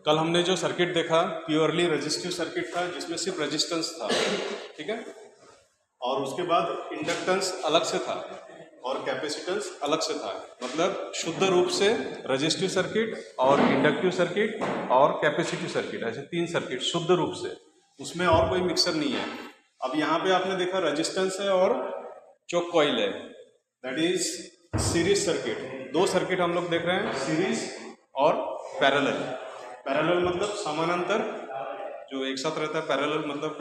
कल हमने जो सर्किट देखा प्योरली रेजिस्टिव सर्किट था जिसमें सिर्फ रेजिस्टेंस था, ठीक है। और उसके बाद इंडक्टेंस अलग से था और कैपेसिटेंस अलग से था। मतलब शुद्ध रूप से रेजिस्टिव सर्किट और इंडक्टिव सर्किट और कैपेसिटिव सर्किट, ऐसे तीन सर्किट शुद्ध रूप से, उसमें और कोई मिक्सर नहीं है। अब यहाँ पे आपने देखा रेजिस्टेंस है और चोक कॉइल है, दैट इज सीरीज सर्किट। दो सर्किट हम लोग देख रहे हैं, सीरीज और पैरेलल। पैरेलल मतलब समानांतर, जो एक साथ रहता है। पैरेलल मतलब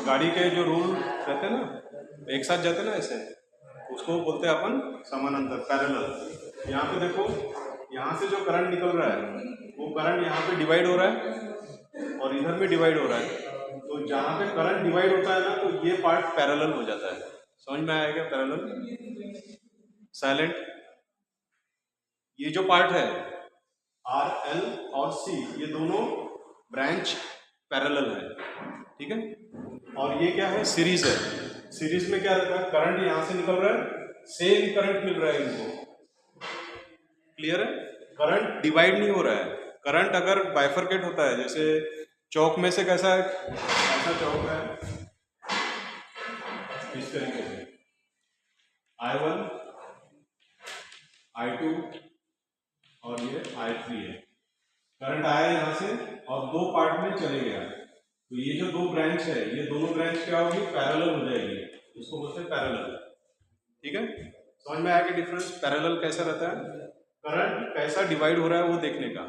गाड़ी के जो रूल रहते हैं ना, एक साथ जाते हैं ना ऐसे, उसको बोलते हैं अपन समानांतर, पैरेलल। यहाँ पे देखो, यहाँ से जो करंट निकल रहा है वो करंट यहाँ पे डिवाइड हो रहा है और इधर में डिवाइड हो रहा है। तो जहाँ पे करंट डिवाइड होता है ना, तो ये पार्ट पैरेलल हो जाता है। समझ में आएगा पैरेलल? साइलेंट। ये जो पार्ट है आर एल और सी, ये दोनों ब्रांच पैरेलल है, ठीक है। और ये क्या है? सीरीज है। सीरीज में क्या रहता है? करंट यहाँ से निकल रहा है, सेम करंट मिल रहा है इनको। क्लियर है? करंट डिवाइड नहीं हो रहा है। करंट अगर बाइफरकेट होता है, जैसे चौक में से कैसा है, ऐसा चौक है इस तरीके से, I1 I2 और ये I3 है। करंट आया यहाँ से और दो पार्ट में चले गया, तो ये जो दो ब्रांच है, ये दोनों ब्रांच क्या होगी? पैरेलल हो जाएगी। उसको बोलते हैं पैरेलल, ठीक है। समझ में आया कि डिफरेंस पैरेलल कैसा रहता है? करंट कैसा डिवाइड हो रहा है वो देखने का।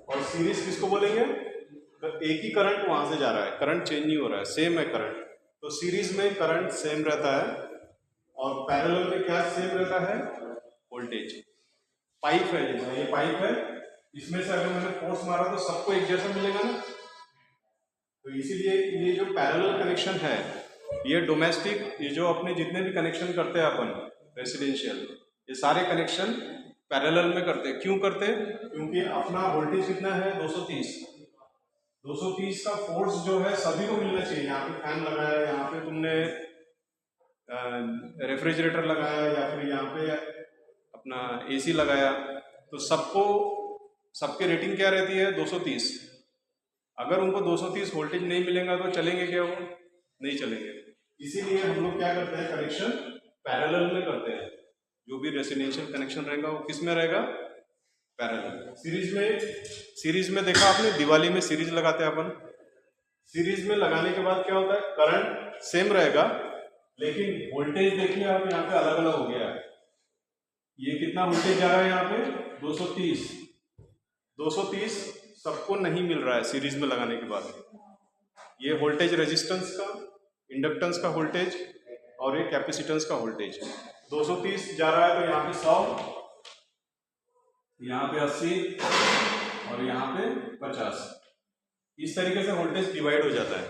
और सीरीज किसको बोलेंगे? एक ही करंट वहां से जा रहा है, करंट चेंज नहीं हो रहा है, सेम है करंट। तो सीरीज में करंट सेम रहता है और पैरेलल में क्या सेम रहता है? वोल्टेज। पाइप है, जैसे ये पाइप है, इसमें से अगर मैंने फोर्स मारा तो सबको एक जैसा मिलेगा ना। तो इसीलिए ये जो पैरेलल कनेक्शन है, ये डोमेस्टिक, ये जो अपने जितने भी कनेक्शन करते हैं अपन रेसिडेंशियल, ये सारे कनेक्शन पैरेलल में करते हैं। क्यों करते हैं? क्योंकि अपना वोल्टेज कितना है? 230। 230 का फोर्स जो है सभी को मिलना चाहिए। यहाँ पे फैन लगाया, यहाँ पे तुमने रेफ्रिजरेटर लगाया, या फिर यहाँ पे अपना एसी लगाया, तो सबको, सबके रेटिंग क्या रहती है? 230। अगर उनको 230 वोल्टेज नहीं मिलेगा तो चलेंगे क्या? वो नहीं चलेंगे। इसीलिए हम लोग क्या करते हैं? कनेक्शन पैरेलल में करते हैं। जो भी रेसिडेंशियल कनेक्शन रहेगा वो किस में रहेगा? पैरेलल। सीरीज में देखा आपने, दिवाली में सीरीज लगाते हैं अपन। सीरीज में लगाने के बाद क्या होता है? करंट सेम रहेगा, लेकिन वोल्टेज देखिए आप, यहाँ पे अलग अलग हो गया है। ये कितना वोल्टेज जा रहा है यहाँ पे? 230। 230 सबको नहीं मिल रहा है सीरीज में लगाने के बाद। ये वोल्टेज रेजिस्टेंस का, इंडक्टेंस का वोल्टेज और ये कैपेसिटेंस का वोल्टेज। 230 जा रहा है तो यहाँ पे 100, यहाँ पे 80 और यहाँ पे 50। इस तरीके से वोल्टेज डिवाइड हो जाता है,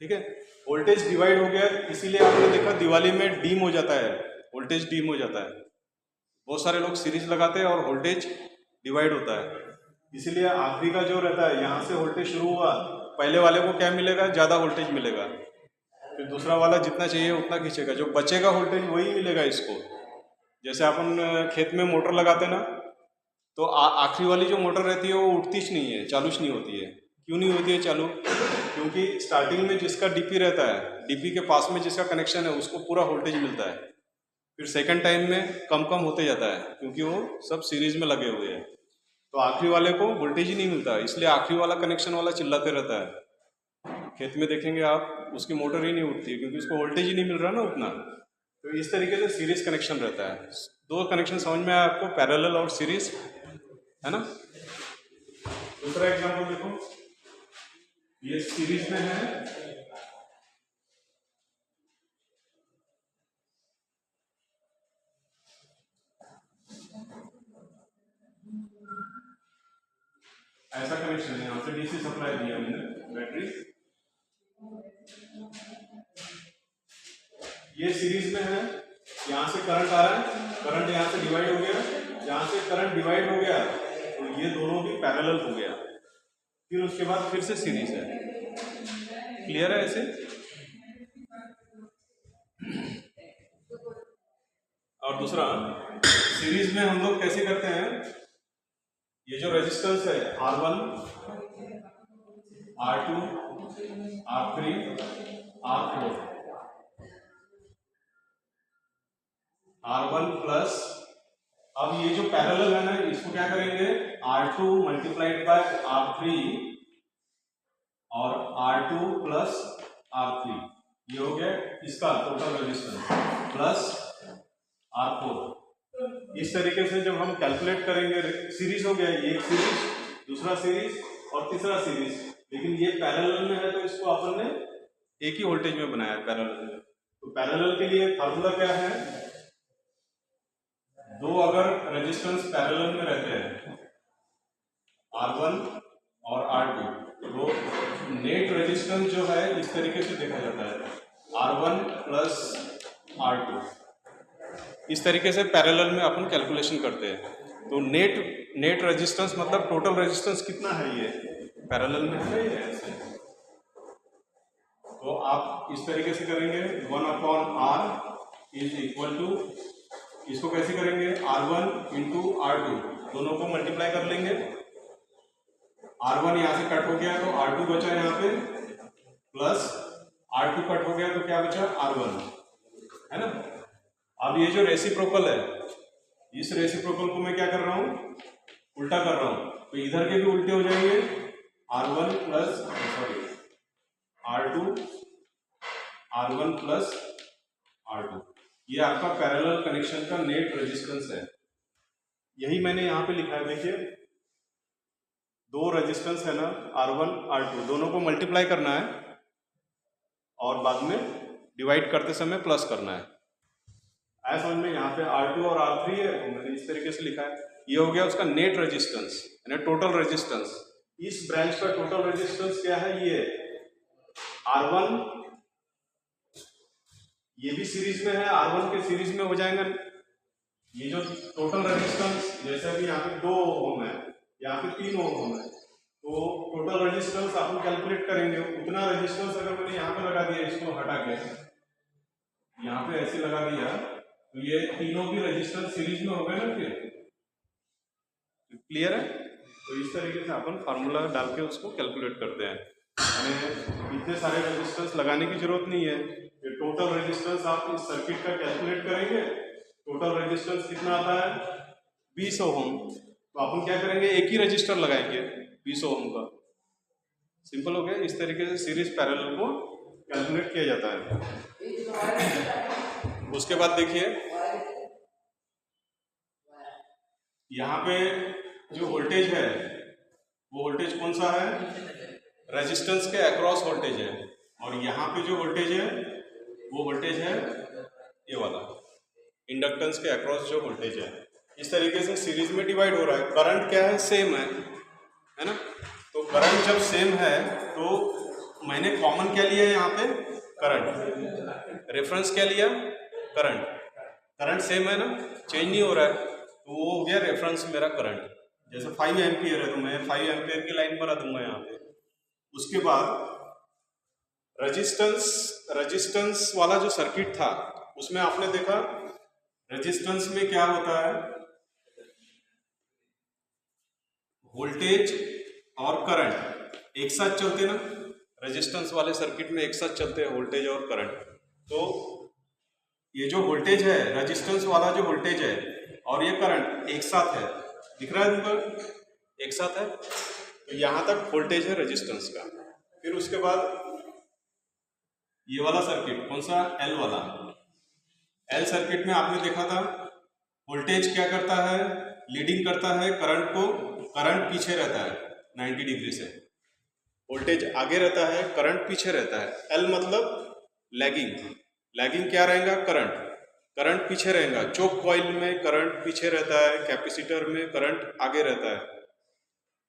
ठीक है। वोल्टेज डिवाइड हो गया, इसीलिए आपने देखा दिवाली में डीम हो जाता है, वोल्टेज डीम हो जाता है। बहुत सारे लोग सीरीज लगाते हैं और वोल्टेज डिवाइड होता है। इसीलिए आखिरी का जो रहता है, यहाँ से वोल्टेज शुरू हुआ, पहले वाले को क्या मिलेगा? ज़्यादा वोल्टेज मिलेगा। फिर दूसरा वाला जितना चाहिए उतना खींचेगा, जो बचेगा वोल्टेज वही मिलेगा इसको। जैसे अपन खेत में मोटर लगाते ना, तो आखिरी वाली जो मोटर रहती है वो उठती नहीं है, चालूच नहीं होती है। क्यों नहीं होती है चालू? क्योंकि स्टार्टिंग में जिसका डीपी रहता है, डीपी के पास में जिसका कनेक्शन है, उसको पूरा वोल्टेज मिलता है। फिर सेकंड टाइम में कम कम होते जाता है, क्योंकि वो सब सीरीज में लगे हुए हैं। तो आखिरी वाले को वोल्टेज ही नहीं मिलता, इसलिए आखिरी वाला कनेक्शन वाला चिल्लाते रहता है। खेत में देखेंगे आप, उसकी मोटर ही नहीं उठती है, क्योंकि उसको वोल्टेज ही नहीं मिल रहा ना उतना। तो इस तरीके से सीरीज कनेक्शन रहता है। दो कनेक्शन समझ में आया आपको, पैरेलल और सीरीज, है ना। दूसरा एग्जांपल देखो, ये सीरीज में है, ऐसा कनेक्शन है, यहाँ से डीसी सप्लाई दिया मैंने, बैटरी। ये सीरीज में है, यहाँ से करंट आ रहा है, करंट यहाँ से डिवाइड हो गया, यहाँ से करंट डिवाइड हो गया, तो ये दोनों भी पैरेलल हो गया। फिर उसके बाद फिर से सीरीज है। क्लियर है ऐसे? और दूसरा, सीरीज में हम लोग कैसे करते हैं? ये जो रेजिस्टेंस है R1, R2, R3, R4, R1 plus, अब ये जो पैरेलल है ना, इसको क्या करेंगे, R2 मल्टीप्लाइड बाय R3 और R2 प्लस R3, ये हो गया इसका टोटल रेजिस्टेंस, प्लस R4। इस तरीके से जब हम कैलकुलेट करेंगे, सीरीज हो गया, ये एक सीरीज, दूसरा सीरीज और तीसरा सीरीज, लेकिन ये पैरेलल में है तो इसको अपन ने एक ही वोल्टेज में बनाया है पैरेलल में। तो पैरेलल के लिए फार्मूला क्या है, दो अगर रेजिस्टेंस पैरेलल में रहते हैं R1 और R2, तो नेट रेजिस्टेंस जो है इस तरीके से देखा जाता है, R1 प्लस R2। इस तरीके से पैरेलल में अपन कैलकुलेशन करते हैं। तो नेट रेजिस्टेंस मतलब टोटल रेजिस्टेंस कितना है, ये पैरेलल में है ये ऐसे। तो आप इस तरीके से करेंगे, 1/R इज इक्वल टू, इसको कैसे करेंगे, R1 इंटू R2, दोनों को मल्टीप्लाई कर लेंगे। R1 यहाँ से कट हो गया तो R2 बचा यहाँ पे, प्लस R2 कट हो गया तो क्या बचा, R1, है ना। अब ये जो रेसिप्रोकल है, इस रेसिप्रोकल को मैं क्या कर रहा हूँ, उल्टा कर रहा हूँ, तो इधर के भी उल्टे हो जाएंगे, R1 plus R1 plus R2। ये आपका पैरेलल कनेक्शन का नेट रेजिस्टेंस है। यही मैंने यहाँ पे लिखा है, देखिए दो रेजिस्टेंस है ना, R1 R2, दोनों को मल्टीप्लाई करना है और बाद में डिवाइड करते समय प्लस करना है। आया समझ में, यहाँ पे R2 और R3 है, मैंने इस तरीके से लिखा है। ये हो गया उसका नेट रेजिस्टेंस यानी टोटल रेजिस्टेंस। इस ब्रांच का टोटल रेजिस्टेंस क्या है, ये R1, ये भी सीरीज में है, R1 के सीरीज में हो जाएगा। ये जो टोटल रेजिस्टेंस, जैसे अभी यहाँ पे 2 ओम है, यहाँ पे 3 ओम है, तो टोटल रेजिस्टेंस आप कैलकुलेट करेंगे, उतना रेजिस्टेंस अगर मैंने यहाँ पे लगा दिया, इसको हटा के यहाँ पे ऐसे लगा दिया, तो ये तीनों की रेजिस्टेंस सीरीज में हो गए ना, फिर क्लियर है। तो इस तरीके से अपन फार्मूला डाल के उसको कैलकुलेट करते हैं। हमें इतने सारे रेजिस्टेंस लगाने की जरूरत नहीं है। ये टोटल रेजिस्टेंस आप इस सर्किट का कैलकुलेट करेंगे, टोटल रेजिस्टेंस कितना आता है, 20 ओम। तो अपन क्या करेंगे, एक ही रजिस्टर लगाएंगे 20 ओम का। सिंपल हो गया। इस तरीके से सीरीज पैरेलल को कैलकुलेट किया जाता है। उसके बाद देखिए, यहाँ पे जो वोल्टेज है वो वोल्टेज कौन सा है, रेजिस्टेंस के अक्रॉस वोल्टेज है, और यहाँ पे जो वोल्टेज है वो वोल्टेज है ये वाला, इंडक्टेंस के अक्रॉस जो वोल्टेज है। इस तरीके से सीरीज में डिवाइड हो रहा है। करंट क्या है, सेम है ना। तो करंट जब सेम है तो मैंने कॉमन क्या लिया यहाँ पे, करंट। रेफरेंस क्या लिया, करंट सेम है ना, चेंज नहीं हो रहा है, तो वो हो गया रेफरेंस मेरा करंट। जैसे 5 एम्पियर है तो मैं 5 एम्पियर की लाइन बना दूंगा यहाँ पे। उसके बाद रेजिस्टेंस वाला जो सर्किट था उसमें आपने देखा रेजिस्टेंस में क्या होता है, वोल्टेज और करंट एक साथ चलते ना, रेजिस्टेंस वाले सर्किट में एक साथ चलते हैं वोल्टेज और करंट। तो ये जो वोल्टेज है, रेजिस्टेंस वाला जो वोल्टेज है और ये करंट एक साथ है, दिख रहा है तुमको, एक साथ है। तो यहां तक वोल्टेज है रेजिस्टेंस का। फिर उसके बाद ये वाला सर्किट कौन सा, एल वाला। एल सर्किट में आपने देखा था वोल्टेज क्या करता है, लीडिंग करता है करंट को, करंट पीछे रहता है 90 डिग्री से। वोल्टेज आगे रहता है, करंट पीछे रहता है। एल मतलब लैगिंग क्या रहेगा, करंट पीछे रहेगा। चोक कॉइल में करंट पीछे रहता है, कैपेसिटर में करंट आगे रहता है,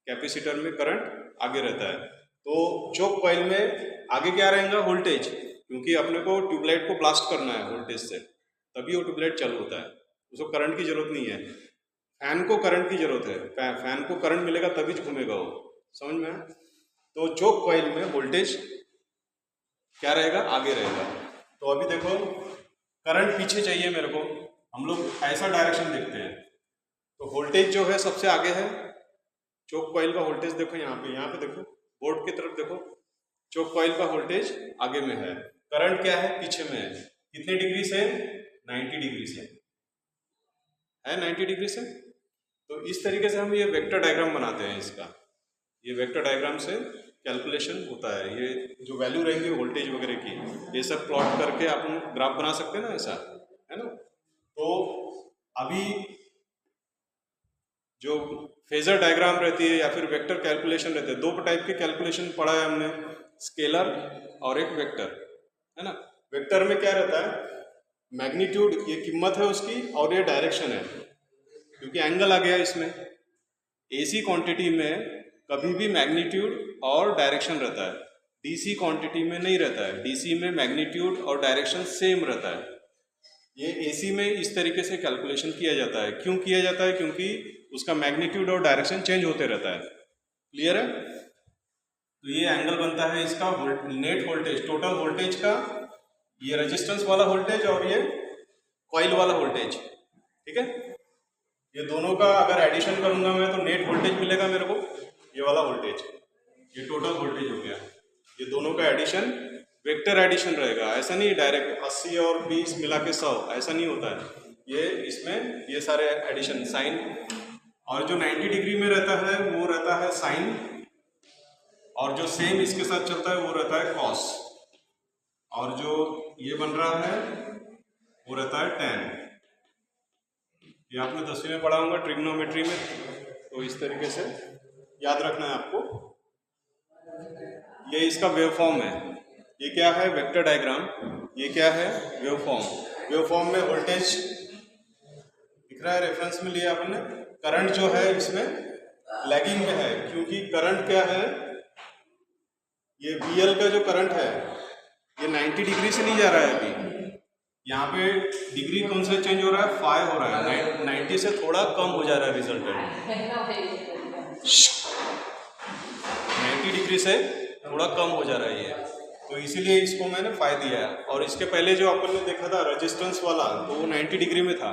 कैपेसिटर में करंट आगे रहता है। तो चोक कॉइल में आगे क्या रहेगा, वोल्टेज, क्योंकि अपने को ट्यूबलाइट को ब्लास्ट करना है वोल्टेज से, तभी वो ट्यूबलाइट चालू होता है, उसको करंट की जरूरत नहीं है। फैन को करंट की जरूरत है, फैन को करंट मिलेगा तभी घूमेगा वो, समझ में है। तो चोक कॉइल में वोल्टेज क्या रहेगा, आगे रहेगा। तो अभी देखो करंट पीछे चाहिए मेरे को, हम लोग ऐसा डायरेक्शन देखते हैं, तो वोल्टेज जो है सबसे आगे है, चोक कॉइल का वोल्टेज देखो यहाँ पे देखो, बोर्ड की तरफ देखो, चोक कॉइल का वोल्टेज आगे में है, करंट क्या है पीछे में है, कितने डिग्री से, 90 डिग्री से है, 90 डिग्री से। तो इस तरीके से हम ये वेक्टर डायग्राम बनाते हैं इसका, ये वेक्टर डायग्राम से कैलकुलेशन होता है, ये जो वैल्यू रहेंगी वोल्टेज वगैरह की, ये सब प्लॉट करके आप ग्राफ बना सकते हैं ना, ऐसा है ना। तो अभी जो फेजर डायग्राम रहती है या फिर वेक्टर कैलकुलेशन रहते हैं, दो टाइप के कैलकुलेशन पढ़ा है हमने, स्केलर और एक वेक्टर, है ना। वेक्टर में क्या रहता है, मैग्नीट्यूड ये कीमत है उसकी और ये डायरेक्शन है, क्योंकि एंगल आ गया इसमें। एसी क्वांटिटी में कभी भी मैग्नीट्यूड और डायरेक्शन रहता है, डीसी क्वांटिटी में नहीं रहता है, डीसी में मैग्नीट्यूड और डायरेक्शन सेम रहता है। ये एसी में इस तरीके से कैलकुलेशन किया जाता है, क्यों किया जाता है, क्योंकि उसका मैग्नीट्यूड और डायरेक्शन चेंज होते रहता है। क्लियर है। तो ये एंगल बनता है इसका नेट वोल्टेज, टोटल वोल्टेज का, ये रेजिस्टेंस वाला वोल्टेज और ये कॉइल वाला वोल्टेज, ठीक है। ये दोनों का अगर एडिशन करूंगा मैं तो नेट वोल्टेज मिलेगा मेरे को, ये वाला वोल्टेज, ये टोटल वोल्टेज हो गया। ये दोनों का एडिशन वेक्टर एडिशन रहेगा, ऐसा नहीं डायरेक्ट 80 और 20 मिला के 100, ऐसा नहीं होता है। ये इसमें ये सारे एडिशन साइन, और जो 90 डिग्री में रहता है वो रहता है साइन, और जो सेम इसके साथ चलता है वो रहता है कॉस, और जो ये बन रहा है वो रहता है टैन। ये आपने 10वीं में पढ़ा होगा ट्रिग्नोमेट्री में, तो इस तरीके से याद रखना है आपको। ये इसका वेवफॉर्म है, ये क्या है वेक्टर डायग्राम, ये क्या है वेवफॉर्म। वेवफॉर्म में वोल्टेज दिख रहा है, रेफरेंस में लिया आपने। करंट जो है इसमें लैगिंग में है, क्योंकि करंट क्या है, ये VL का जो करंट है ये 90 डिग्री से नहीं जा रहा है अभी, यहाँ पे डिग्री कौन से चेंज हो रहा है, 5 हो रहा है, 90 से थोड़ा कम हो जा रहा है रिजल्टेंट, 90 डिग्री से थोड़ा कम हो जा रहा है ये, तो इसीलिए इसको मैंने 5 दिया है। और इसके पहले जो अपन ने देखा था रेजिस्टेंस वाला, तो वो 90 डिग्री में था।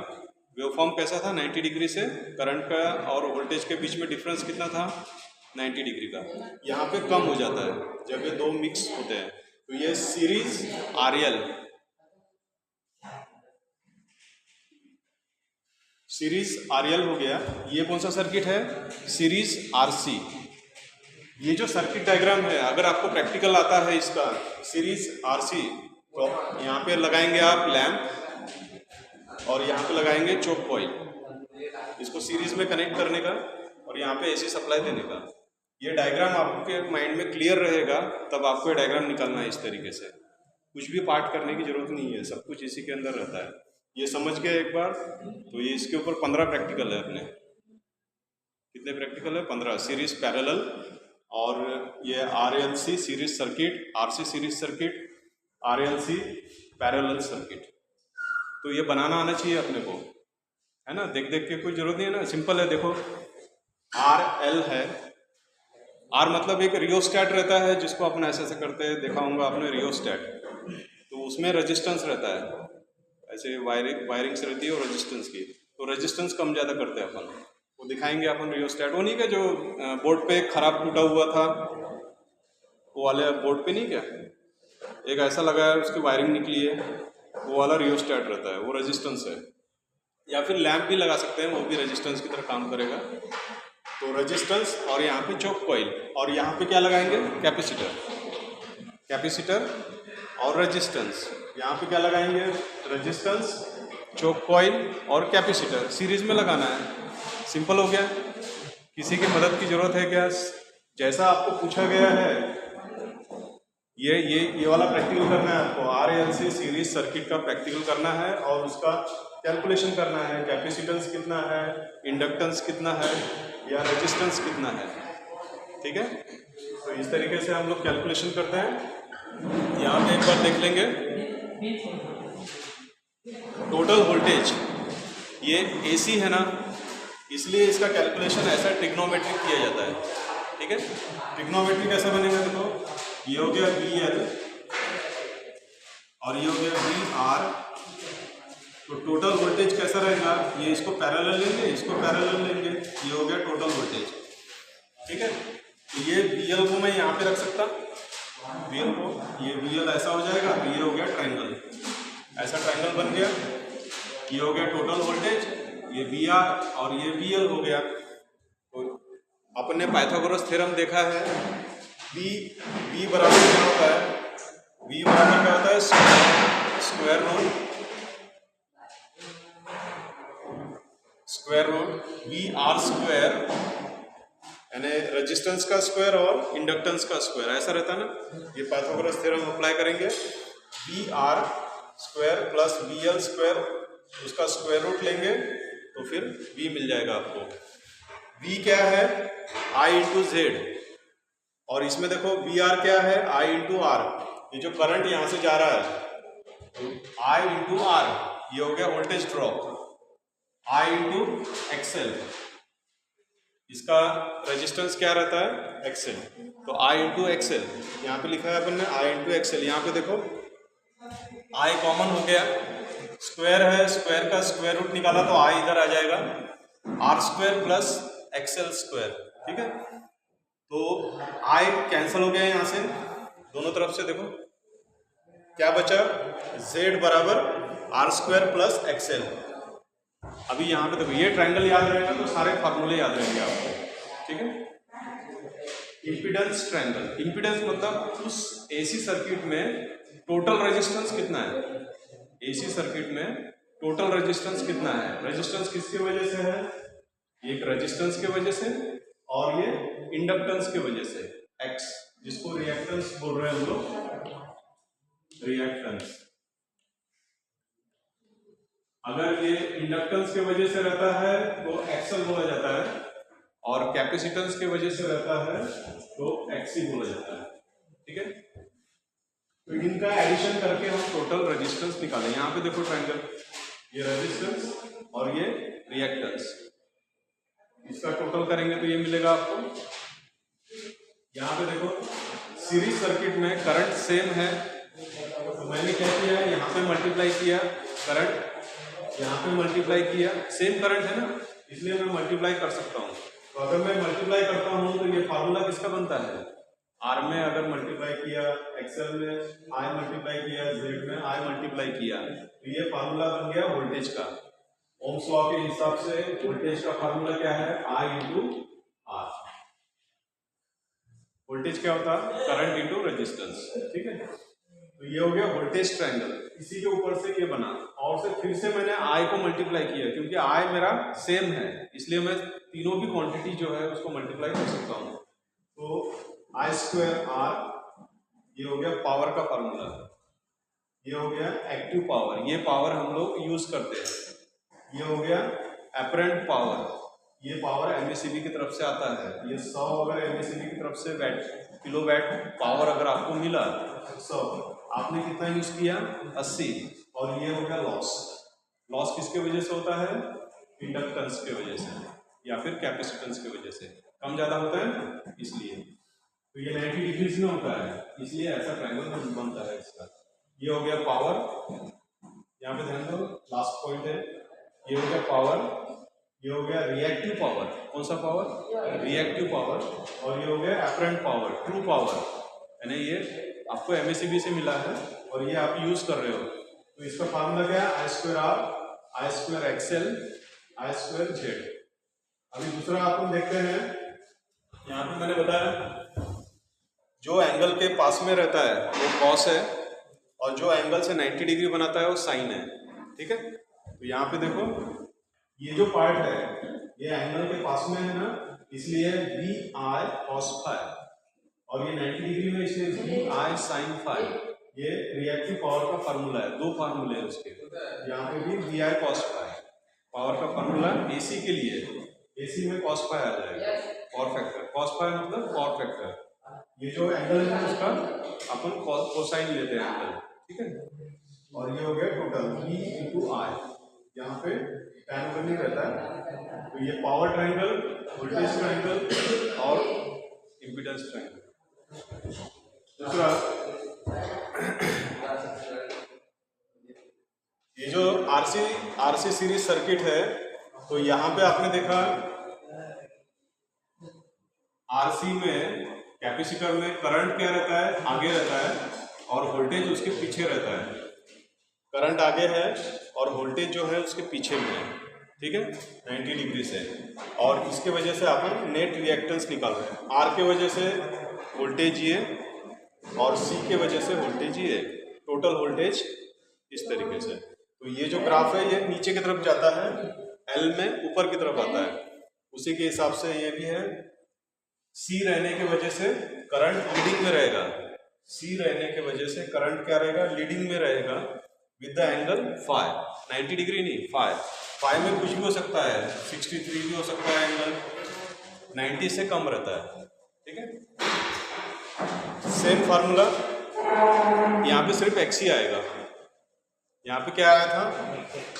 वेवफॉर्म कैसा था, 90 डिग्री से करंट का और वोल्टेज के बीच में डिफरेंस कितना था, 90 डिग्री का। यहाँ पे कम हो जाता है जब ये दो मिक्स होते हैं। तो ये सीरीज RL, सीरीज RL हो गया। ये कौन सा सर्किट है, सीरीज RC। ये जो सर्किट डायग्राम है, अगर आपको प्रैक्टिकल आता है इसका सीरीज RC, तो यहाँ पे लगाएंगे आप लैंप और यहाँ पे लगाएंगे चोक कॉइल, इसको सीरीज में कनेक्ट करने का और यहाँ पे AC सप्लाई देने का। ये डायग्राम आपके माइंड में क्लियर रहेगा, तब आपको ये डायग्राम निकालना है इस तरीके से। कुछ भी पार्ट करने की जरूरत नहीं है, सब कुछ इसी के अंदर रहता है। ये समझ गए एक बार, तो ये इसके ऊपर 15 प्रैक्टिकल है अपने। कितने प्रैक्टिकल है, 15। सीरीज पैरेलल, और ये RLC series circuit, RC series circuit, RLC parallel circuit. तो ये बनाना आना चाहिए अपने को, है ना। देख देख के कोई जरूरत नहीं है ना, सिंपल है। देखो RL है, R मतलब एक रियोस्टैट रहता है, जिसको अपन ऐसे ऐसे करते हैं, देखा होगा आपने रियोस्टैट। तो उसमें रेजिस्टेंस रहता है, ऐसे वायरिंग्स रहती है और रेजिस्टेंस की, तो रेजिस्टेंस कम ज़्यादा करते हैं अपन। वो दिखाएंगे अपन रियोस्टैट, वो नहीं क्या जो बोर्ड पे खराब टूटा हुआ था, वो वाले बोर्ड पे नहीं क्या एक ऐसा लगा है, उसकी वायरिंग निकली है, वो वाला रियोस्टैट रहता है, वो रेजिस्टेंस है। या फिर लैंप भी लगा सकते हैं, वो भी रेजिस्टेंस की तरह काम करेगा। तो रेजिस्टेंस, और यहाँ पे चोक कॉइल, और यहाँ पे क्या लगाएंगे, कैपेसिटर, कैपेसिटर और रेजिस्टेंस। यहाँ पे क्या लगाएंगे, रेजिस्टेंस, चोक कॉइल और कैपेसिटर सीरीज में लगाना है। सिंपल हो गया। किसी की मदद की जरूरत है क्या, जैसा आपको पूछा गया है ये वाला प्रैक्टिकल करना है आपको। RLC सीरीज सर्किट का प्रैक्टिकल करना है और उसका कैलकुलेशन करना है, कैपेसिटेंस कितना है, इंडक्टेंस कितना है, या रेजिस्टेंस कितना है, ठीक है। तो इस तरीके से हम लोग कैलकुलेशन करते हैं। यहाँ पे एक बार देख लेंगे, टोटल वोल्टेज ये AC है ना, इसलिए इसका कैलकुलेशन ऐसा ट्रिग्नोमेट्रिक किया जाता है, ठीक है। ट्रिग्नोमेट्री कैसा बनेगा, देखो ये हो गया VL और ये हो गया VR। तो टोटल वोल्टेज कैसा रहेगा, ये इसको पैरेलल लेंगे, इसको पैरेलल लेंगे, ये हो गया टोटल वोल्टेज। VL को मैं यहाँ पे रख सकता, VL को, ये VL ऐसा हो जाएगा तो ये हो गया ट्रायंगल, ऐसा ट्रायंगल बन गया। ये हो गया टोटल वोल्टेज, ये VR और ये VL हो गया। तो अपन ने पाइथागोरस थ्योरम देखा है, V बराबर क्या होता है, V बराबर क्या होता है, स्क्वायर रूट VR स्क्वायर, यानी रेजिस्टेंस का स्क्वायर और इंडक्टेंस का स्क्वायर, ऐसा रहता है ना। ये पाइथागोरस थ्योरम अप्लाई करेंगे, VR square plus VL square, उसका स्क्वायर रूट लेंगे तो फिर V मिल जाएगा आपको। V क्या है, I इंटू Z, और इसमें देखो VR क्या है, I इंटू R। ये जो करंट यहां से जा रहा है I इंटू R, ये हो गया voltage drop, I into XL, इसका रेजिस्टेंस क्या रहता है, XL, तो I इंटू XL, यहाँ पे लिखा है अपन ने I इंटू XL। यहाँ पे देखो I कॉमन हो गया, स्क्वायर है, स्क्वायर का स्क्वायर रूट निकाला तो I इधर आ जाएगा, R square plus XL square, ठीक है। तो I कैंसिल हो गया यहाँ से, दोनों तरफ से देखो क्या बचा, Z बराबर R स्क्वायर प्लस XL। अभी यहाँ पे देखो ये ट्रायंगल याद रहेगा तो सारे फार्मूले याद रहेंगे आपको, ठीक है। इम्पीडेंस ट्रायंगल, इम्पीडेंस मतलब उस AC सर्किट में टोटल रेजिस्टेंस कितना है, AC सर्किट में टोटल रेजिस्टेंस कितना है, रेजिस्टेंस किसकी वजह से है, एक रेजिस्टेंस के वजह से और ये इंडक्टेंस के वजह से, X जिसको रिएक्टेंस बोल रहे हैं हम लोग, रिएक्टेंस। अगर ये इंडक्टेंस के वजह से रहता है तो XL बोला जाता है, और कैपेसिटेंस के वजह से रहता है तो XC बोला जाता है, ठीक है। तो इनका एडिशन करके हम टोटल रेजिस्टेंस निकालें। यहाँ पे देखो ट्रायंगल, ये रेजिस्टेंस और ये रिएक्टेंस, इसका टोटल करेंगे तो ये मिलेगा आपको। यहाँ पे देखो सीरीज सर्किट में करंट सेम है, तो मैंने क्या किया, यहाँ पे मल्टीप्लाई किया करंट, यहाँ पे मल्टीप्लाई किया, सेम करंट है ना, इसलिए मैं मल्टीप्लाई कर सकता हूँ। तो अगर मैं मल्टीप्लाई करता हूँ तो ये फार्मूला किसका बनता है, R में अगर मल्टीप्लाई किया, XL में I मल्टीप्लाई किया, Z में I मल्टीप्लाई किया, तो ये फार्मूला बन गया वोल्टेज का। ओम्स लॉ के हिसाब से वोल्टेज का फार्मूला क्या है, I इंटू R। वोल्टेज क्या होता है, करंट इंटू रेजिस्टेंस, ठीक है। तो ये हो गया वोल्टेज ट्रायंगल, इसी के ऊपर से ये बना, और से फिर से मैंने I को मल्टीप्लाई किया, क्योंकि I मेरा सेम है इसलिए मैं तीनों की क्वांटिटी जो है उसको मल्टीप्लाई कर सकता हूँ। तो I स्क्वायर R, ये हो गया पावर का फार्मूला, ये हो गया एक्टिव पावर, ये पावर हम लोग यूज करते हैं। ये हो गया एपरेंट पावर, ये पावर MACB की तरफ से आता है। ये 100 अगर MACB की तरफ से किलोवाट पावर अगर आपको मिला 100, आपने कितना यूज किया 80, और ये हो गया लॉस। लॉस किसके वजह से होता है, इंडक्टेंस के वजह से या फिर कैपेसिटेंस की वजह से, कम ज्यादा होता है इसलिए। तो ये 90 डिग्री में होता है, इसलिए ऐसा ट्रायंगल बनता है इसका। ये हो गया पावर, यहाँ पे ध्यान दो लास्ट पॉइंट है, ये हो गया पावर, ये हो गया रिएक्टिव पावर, कौन सा पावर, रिएक्टिव पावर, और ये हो गया एपरेंट पावर, ट्रू पावर, यानी ये आपको MACB से मिला है और ये आप यूज कर रहे हो। तो इसका फार्मूला क्या है, I square R, I square XL, I square Z। अभी दूसरा अपन देखते हैं, यहाँ पे मैंने बताया जो एंगल के पास में रहता है वो कॉस है, और जो एंगल से 90 डिग्री बनाता है वो साइन है, ठीक है। तो यहाँ पे देखो ये जो पार्ट है ये एंगल के पास में है ना, इसलिए VI cos phi, और ये 90 डिग्री में इसलिए VI sin phi। ये रिएक्टिव पावर का फार्मूला है, दो फार्मूले हैं उसके, यहाँ पे भी VI cos phi पावर का फार्मूला AC के लिए, AC में cos phi आ जाएगा, पावर फैक्टर, cos phi मतलब पावर फैक्टर। ये जो एंगल है उसका अपन कोसाइन लेते हैं एंगल, ठीक है। और ये हो गया टोटल V इंटू I, यहाँ पे tan पर नहीं रहता है। तो ये पावर ट्रायंगल, वोल्टेज ट्रायंगल और इम्पीडेंस ट्रायंगल। दूसरा ये जो RC सीरीज सर्किट है, तो यहाँ पे आपने देखा RC में कैपेसिटर में करंट क्या रहता है, आगे रहता है, और वोल्टेज उसके पीछे रहता है। करंट आगे है और वोल्टेज जो है उसके पीछे में है, ठीक है, 90 डिग्री से। और इसके वजह से अपन नेट रिएक्टेंस निकाल रहे हैं। आर के वजह से वोल्टेज ये और सी के वजह से वोल्टेज ये, टोटल वोल्टेज इस तरीके से। तो ये जो ग्राफ है ये नीचे की तरफ जाता है, एल में ऊपर की तरफ आता है, उसी के हिसाब से ये भी है। सी रहने की वजह से करंट लीडिंग में रहेगा, सी रहने की वजह से करंट क्या रहेगा, लीडिंग में रहेगा with the angle phi, 90 degree नहीं, फाई में कुछ भी हो सकता है, 63 भी हो सकता है एंगल, 90 से कम रहता है, ठीक है। सेम फार्मूला यहाँ पे सिर्फ एक्स ही आएगा, यहाँ पे क्या आया था,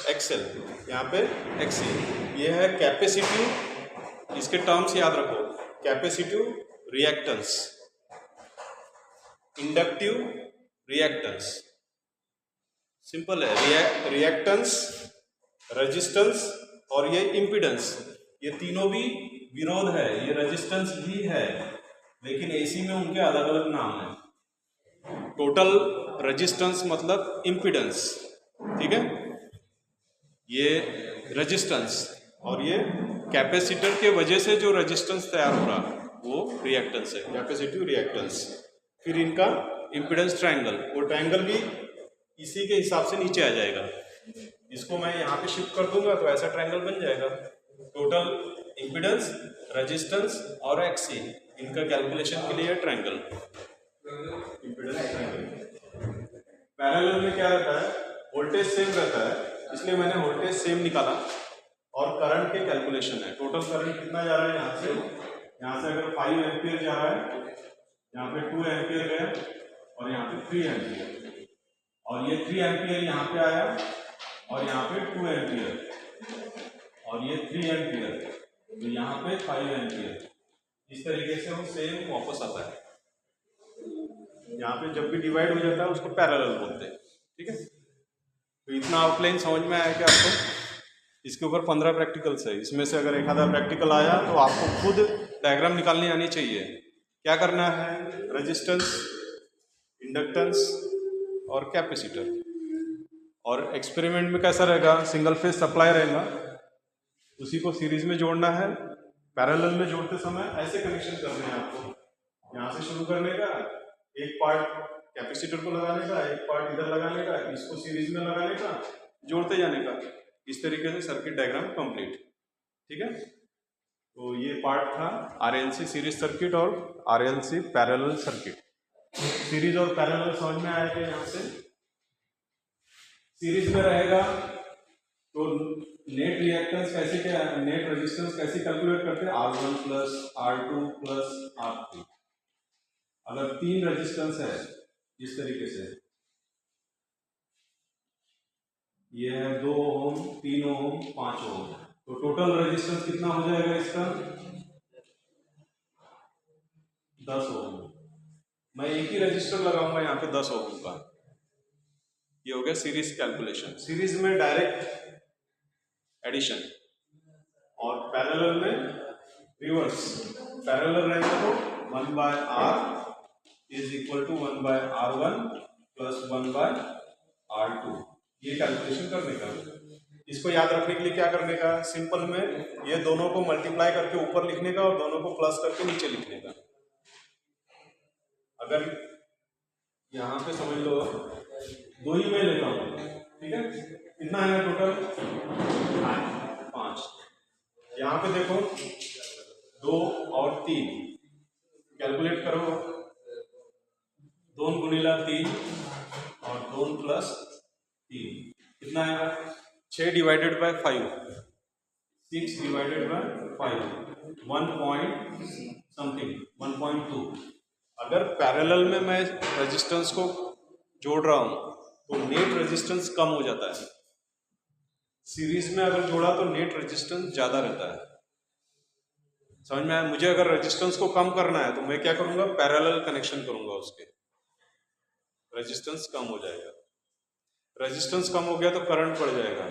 एक्सएल, यहाँ पे एक्सी। ये है कैपेसिटिव, इसके टर्म्स याद रखो, capacitive reactance, inductive reactance, simple है। रिएक्टेंस, रेजिस्टेंस और ये इम्पीडेंस, ये तीनों भी विरोध है, ये रेजिस्टेंस भी है, लेकिन एसी में उनके अलग अलग नाम है। टोटल रेजिस्टेंस मतलब इम्पीडेंस, ठीक है, ये रेजिस्टेंस, और ये कैपेसिटर के वजह से जो रेजिस्टेंस तैयार हो रहा वो रिएक्टेंस है, कैपेसिटिव रिएक्टेंस। फिर इनका इम्पीडेंस ट्रायंगल, वो ट्रायंगल भी इसी के हिसाब से नीचे आ जाएगा। इसको मैं यहाँ पे शिफ्ट कर दूंगा तो ऐसा ट्रायंगल बन जाएगा। टोटल इम्पीडेंस, रेजिस्टेंस और एक्सी, इनका कैलकुलेशन के लिए ट्रायंगल, इम्पीडेंस ट्रायंगल। पैरेलल में क्या रहता है, वोल्टेज सेम रहता है, इसलिए मैंने वोल्टेज सेम निकाला, और करंट के कैलकुलेशन है। टोटल करंट कितना जा रहा है यहाँ से अगर 5 एम्पियर जा रहा है, यहाँ पे 2 एम्पियर गया और यहाँ पे 3 एम्पियर, और ये 3 एम्पियर यहाँ पे आया और यहाँ पे 2 एम्पियर, और ये 3 एम्पियर, तो यहाँ पे 5 एम्पियर। इस तरीके से वो सेम वापस आता है। यहाँ पे जब भी डिवाइड हो जाता है उसको पैरेलल बोलते हैं, ठीक है। तो इतना आउटलाइन समझ में आया क्या आपको? इसके ऊपर 15 प्रैक्टिकल्स है, इसमें से अगर एक आधा प्रैक्टिकल आया तो आपको खुद डायग्राम निकालनी आनी चाहिए। क्या करना है, रेजिस्टेंस, इंडक्टेंस और कैपेसिटर, और एक्सपेरिमेंट में कैसा रहेगा, सिंगल फेज सप्लाई रहेगा, उसी को सीरीज में जोड़ना है। पैरेलल में जोड़ते समय ऐसे कनेक्शन करने हैं आपको, यहाँ से शुरू करने का, एक पार्ट कैपेसिटर को लगाने का, एक पार्ट इधर लगाने का, इसको सीरीज में लगाने का, जोड़ते जाने का। इस तरीके से सर्किट डायग्राम कंप्लीट, ठीक है। तो ये पार्ट था आरएलसी सीरीज सर्किट और आरएलसी पैरेलल सर्किट। सीरीज और पैरेलल समझ में आया कि यहाँ से सीरीज में रहेगा तो नेट रिएक्टेंस कैसे, क्या नेट रेजिस्टेंस कैसे कैलकुलेट करते हैं, R1 plus R2 plus R3। अगर 3 रेजिस्टेंस है इस तरीके से, ये है 2 ओम, 3 ओम, 5 ओम, तो टोटल रेजिस्टेंस कितना हो जाएगा इसका, 10 ओम। मैं एक ही रजिस्टर लगाऊंगा यहाँ पे 10 ओम का। ये हो गया सीरीज कैलकुलेशन। सीरीज में डायरेक्ट एडिशन और पैरेलल में रिवर्स। पैरेलल रहेगा तो 1/R is equal to 1/R1 plus 1/R2। ये कैलकुलेशन करने का, इसको याद रखने के लिए क्या करने का, सिंपल में ये दोनों को मल्टीप्लाई करके ऊपर लिखने का और दोनों को प्लस करके नीचे लिखने का। अगर यहाँ पे समझ लो 2 ही मैं लेता हूँ, ठीक है, कितना है टोटल 5। यहाँ पे देखो 2 और 3 कैलकुलेट करो, 2 गुणिला 3 और 2 प्लस 3 कितना आएगा, 6 divided by 5, 6 divided by 5, 1 point something, 1.2। अगर पैरेलल में मैं रेजिस्टेंस को जोड़ रहा हूं तो नेट रेजिस्टेंस कम हो जाता है। सीरीज में अगर जोड़ा तो नेट रेजिस्टेंस ज्यादा रहता है। समझ में आया? मुझे अगर रेजिस्टेंस को कम करना है तो मैं क्या करूंगा, पैरेलल कनेक्शन करूंगा, उसके रेजिस्टेंस कम हो जाएगा। रेजिस्टेंस कम हो गया तो करंट बढ़ जाएगा,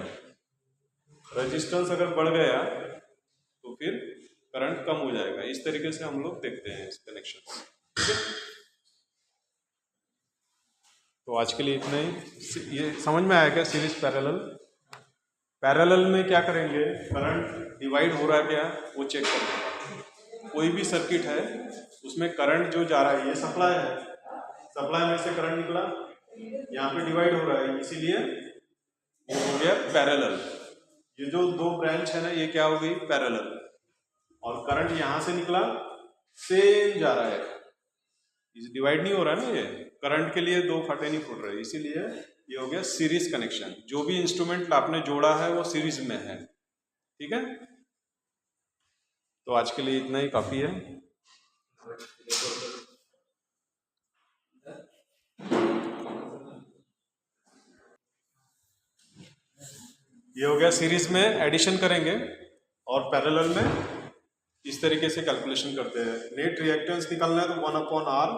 रेजिस्टेंस अगर बढ़ गया तो फिर करंट कम हो जाएगा। इस तरीके से हम लोग देखते हैं इस कनेक्शन। ठीक है, तो आज के लिए इतना ही। ये समझ में आया क्या सीरीज पैरेलल? पैरेलल में क्या करेंगे, करंट डिवाइड हो रहा है क्या वो चेक करेंगे। कोई भी सर्किट है उसमें करंट जो जा रहा है, ये सप्लाई है, सप्लाई में से करंट निकला, यहाँ पे डिवाइड हो रहा है, इसीलिए ये हो गया पैरेलल। ये जो दो ब्रांच है ना ये क्या हो गई, पैरेलल। और करंट यहां से निकला, सेम जा रहा है, डिवाइड नहीं हो रहा है ना, ये करंट के लिए दो फटे नहीं फूट रहे, इसीलिए ये हो गया सीरीज कनेक्शन। जो भी इंस्ट्रूमेंट आपने जोड़ा है वो सीरीज में है। ठीक है, तो आज के लिए इतना ही काफी है। ये हो गया सीरीज में एडिशन करेंगे, और पैरेलल में इस तरीके से कैलकुलेशन करते हैं। नेट रिएक्टेंस निकालना है तो 1/R,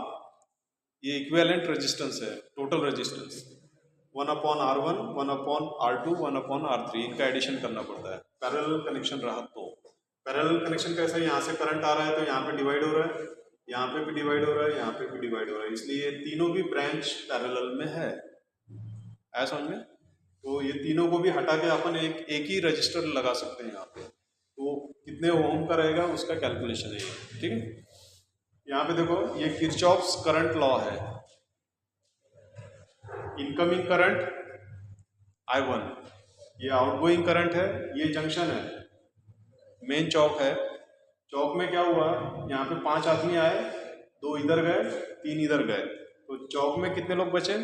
ये इक्विवेलेंट रेजिस्टेंस है, total resistance 1/R1, 1/R2, 1/R3, इनका एडिशन करना पड़ता है पैरेलल कनेक्शन रहा तो। पैरेलल कनेक्शन कैसा है, यहाँ से करंट आ रहा है तो यहाँ पे डिवाइड हो रहा है, यहाँ पे भी डिवाइड हो रहा है, यहाँ पे भी डिवाइड हो रहा है, इसलिए तीनों भी ब्रांच पैरेलल में है। आया समझ में? तो ये तीनों को भी हटा के अपन एक ही रजिस्टर लगा सकते हैं यहाँ पे, तो कितने ओम का रहेगा उसका कैलकुलेशन है ये। ठीक है, यहाँ पे देखो ये किरचॉफ्स करंट लॉ है। इनकमिंग करंट I1, ये आउटगोइंग करंट है, ये जंक्शन है, मेन चौक है। चौक में क्या हुआ, यहाँ पे 5 आदमी आए, 2 इधर गए, 3 इधर गए, तो चौक में कितने लोग बचे,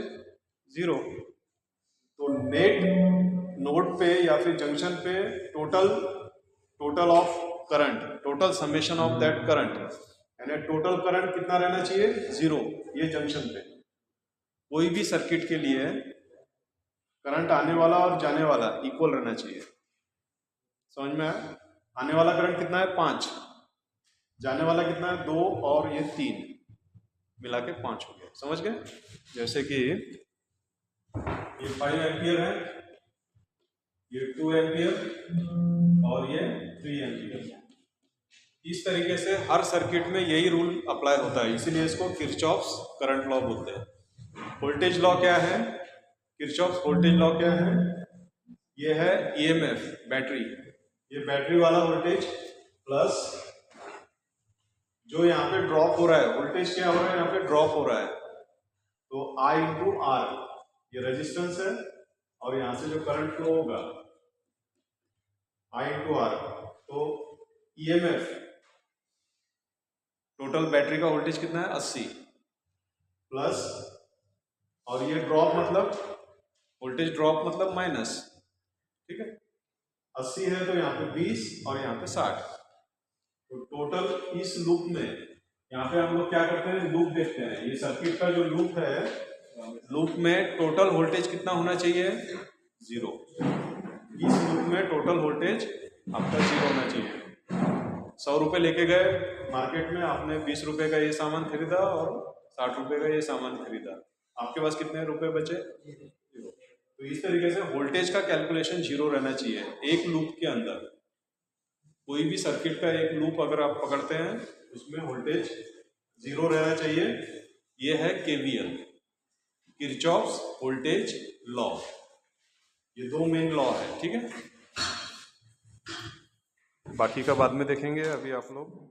0। तो नेट नोड पे या फिर जंक्शन पे total of current, total summation of that current, यानी टोटल करंट कितना रहना चाहिए, 0। ये जंक्शन पे कोई भी सर्किट के लिए करंट आने वाला और जाने वाला इक्वल रहना चाहिए। समझ में आया? आने वाला करंट कितना है, 5, जाने वाला कितना है, 2, और ये 3 मिला के 5 हो गया। समझ गए? जैसे कि ये 5 एम्पियर है, ये 2 एम्पियर और ये 3 एम्पियर। इस तरीके से हर सर्किट में यही रूल अप्लाई होता है, इसीलिए इसको किरचॉफ्स करंट लॉ बोलते हैं। वोल्टेज लॉ क्या है, किरचॉफ्स वोल्टेज लॉ क्या है, ये है EMF बैटरी, ये बैटरी वाला वोल्टेज प्लस जो यहाँ पे ड्रॉप हो रहा है, वोल्टेज क्या हो रहा है, यहाँ पे ड्रॉप हो रहा है, तो I × R, ये रेजिस्टेंस है, और यहां से जो करंट फ्लो होगा I × R, तो EMF टोटल बैटरी का वोल्टेज कितना है, 80 प्लस, और ये ड्रॉप मतलब वोल्टेज ड्रॉप मतलब माइनस। ठीक है, 80 है तो यहाँ पे 20 और यहाँ पे 60, तो टोटल इस लूप में, यहाँ पे हम लोग क्या करते हैं, लूप देखते हैं, ये सर्किट का जो लूप है, लूप में टोटल वोल्टेज कितना होना चाहिए, 0। इस लूप में टोटल वोल्टेज आपका 0 होना चाहिए। 100 रुपये लेके गए मार्केट में, आपने 20 रुपये का ये सामान खरीदा और 60 रुपये का ये सामान खरीदा, आपके पास कितने रुपए बचे, 0। तो इस तरीके से वोल्टेज का कैलकुलेशन 0 रहना चाहिए एक लूप के अंदर। कोई भी सर्किट का एक लूप अगर आप पकड़ते हैं उसमें वोल्टेज 0 रहना चाहिए। ये है KVL, किरचॉफ्स वोल्टेज लॉ। ये 2 मेन लॉ है। ठीक है, बाकी का बाद में देखेंगे, अभी आप लोग